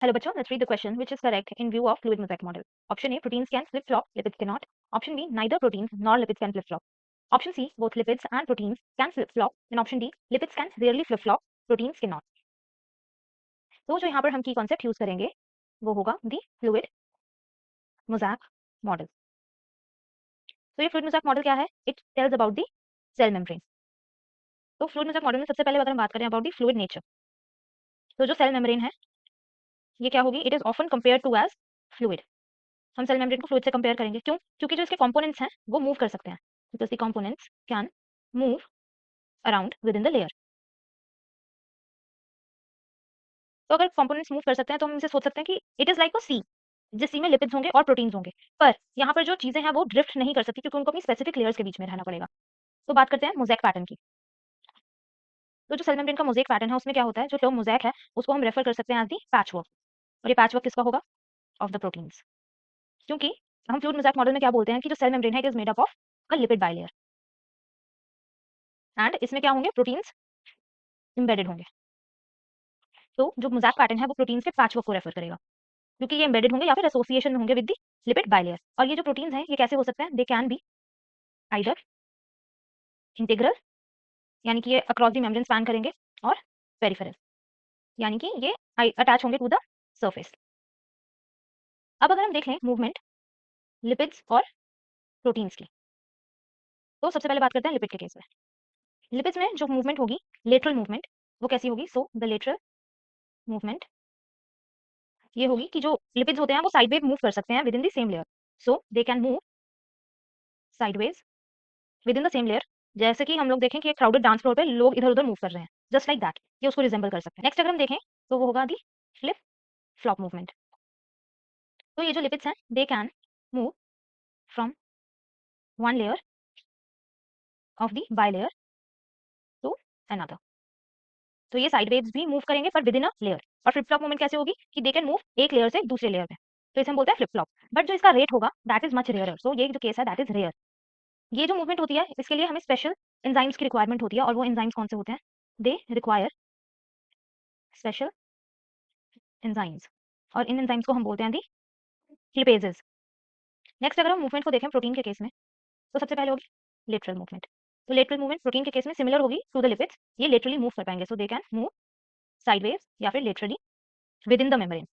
Hello bachcho, let's read the question which is correct in view of fluid mosaic model. Option A, proteins can flip-flop, lipids cannot. Option B, neither proteins nor lipids can flip-flop. Option C, both lipids and proteins can flip-flop. And option D, lipids can rarely flip-flop, proteins cannot. तो जो यहाँ पर हम की concept use करेंगे वो होगा दी fluid mosaic model. तो ये फ्लूइड मोज़ैक मॉडल क्या है? It tells about the cell membrane. तो फ्लूइड मोज़ैक मॉडल में सबसे पहले अगर हम बात करें अबाउट दी फ्लूइड नेचर, तो जो सेल मेम्ब्रेन है ये क्या होगी? It is often compare to as fluid. हम सेल मेम्ब्रेन को फ्लूइड से कंपेयर करेंगे, क्यों? क्योंकि जो इसके कंपोनेंट्स हैं वो मूव कर सकते हैं, because the components can move around with in the layer. तो अगर कंपोनेंट्स मूव कर सकते हैं तो हम इसे सोच सकते हैं कि इट इज लाइक अ सी, जिस सी में लिपिड्स होंगे और प्रोटीन्स होंगे, पर यहाँ पर जो चीजें हैं वो ड्रिफ्ट नहीं कर सकती क्योंकि उनको अपनी स्पेसिफिक लेयर्स के बीच में रहना पड़ेगा। तो बात करते हैं मोज़ैक पैटर्न की। तो जो सेल मेम्ब्रेन का मोज़ैक पैटर्न है उसमें क्या होता है? जो टर्म मोज़ैक है उसको हम रेफर कर सकते हैं एज दी पैचवर्क। और ये पैचवर्क किसका होगा? Of the proteins. क्योंकि हम फ्लूइड मोज़ैक मॉडल में क्या बोलते हैं कि जो सेल मेम्ब्रेन है it is made up of a lipid bilayer and इसमें क्या होंगे? प्रोटीन्स एम्बेडेड होंगे। तो जो मोज़ैक पैटर्न है वो प्रोटीन्स के पैचवर्क को रेफर करेगा, क्योंकि ये एम्बेडेड होंगे या फिर एसोसिएशन में होंगे विद द लिपिड बाइलेयर। और ये जो प्रोटीन्स हैं ये कैसे हो सकते हैं? They can be either integral, यानी कि ये अक्रॉस द मेम्ब्रेन स्पैन करेंगे, और पेरिफेरल, यानी कि ये अटैच होंगे टू द सरफेस। अब अगर हम देखें मूवमेंट लिपिड्स और प्रोटीन्स की, तो सबसे पहले बात करते हैं लिपिड के केस में। लिपिड्स में जो मूवमेंट होगी, लेटरल मूवमेंट, वो कैसी होगी? सो द लेटरल मूवमेंट ये होगी कि जो लिपिड्स होते हैं वो साइडवेज मूव कर सकते हैं with in the same layer, so they can move sideways with in the same layer. जैसे कि हम लोग देखें कि एक क्राउडेड डांस फ्लोर पे लोग इधर उधर मूव कर रहे हैं, जस्ट लाइक दैट, ये उसको रिजेंबल कर सकते हैं। नेक्स्ट अगर हम देखें तो वो होगा दी फ्लिप फ्लॉप मूवमेंट। तो ये जो लिपिड्स हैं they can move from one layer of the bilayer to another. तो ये साइडवेज भी मूव करेंगे पर विद इन अ लेयर। और फ्लिप फ्लॉप मूवमेंट कैसे होगी? कि दे कैन मूव एक लेयर से दूसरे लेयर पे, तो इसे हम बोलते हैं फ्लिप फ्लॉप। बट जो इसका रेट होगा दैट इज मच रेयर, सो ये जो केस है दैट इज रेयर। ये जो मूवमेंट होती है इसके लिए हमें स्पेशल एंजाइम्स की रिक्वायरमेंट होती है, और वो एंजाइम्स कौन से होते हैं? दे रिक्वायर स्पेशल एंजाइम्स, और इन एंजाइम्स को हम बोलते हैं दी लिपेजेस। नेक्स्ट अगर हम मूवमेंट को देखें प्रोटीन के केस में, तो सबसे पहले होगी लेटरल मूवमेंट। तो लेटरल मूवमेंट प्रोटीन के केस में सिमिलर होगी टू द लिपिड्स, ये लेटरली मूव कर पाएंगे, so they can move sideways या फिर laterally within the membrane.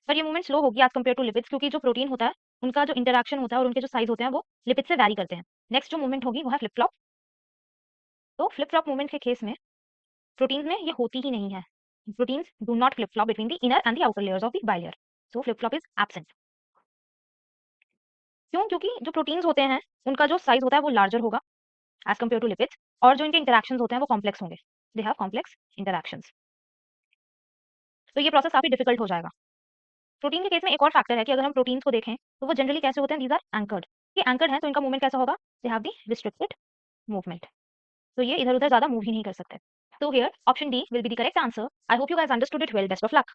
पर ये मूवमेंट स्लो होगी एज कम्पेयर टू लिपिड्स, क्योंकि जो प्रोटीन होता है उनका जो इंटरैक्शन होता है और उनके जो साइज होते हैं वो लिपिड से वैरी करते हैं। नेक्स्ट जो मूवमेंट होगी वो है फ्लिप फ्लॉप। तो फ्लिप फ्लॉप मूवमेंट के केस में प्रोटीन्स में ये होती ही नहीं है। Proteins do not flip flop between the inner and the outer layers of the bilayer, so flip flop is absent. क्यों? क्योंकि जो प्रोटीन्स होते हैं उनका जो साइज होता है वो लार्जर होगा एज कम्पेयर टू लिपिड्स, और जो इनके इंटरैक्शंस होते हैं वो कॉम्प्लेक्स होंगे, दे हैव कॉम्प्लेक्स इंटरैक्शंस। तो ये प्रोसेस काफी डिफिकल्ट हो जाएगा। प्रोटीन के केस में एक और फैक्टर है कि अगर हम प्रोटीन्स को देखें तो वो जनरली कैसे होते हैं? These are anchored. ये एंकर्ड है तो इनका मूवमेंट कैसा होगा? They have the restricted movement, तो ये इधर उधर ज्यादा मूव ही नहीं कर सकते। So here option D will be the correct answer. I hope you guys understood it well. Best of luck.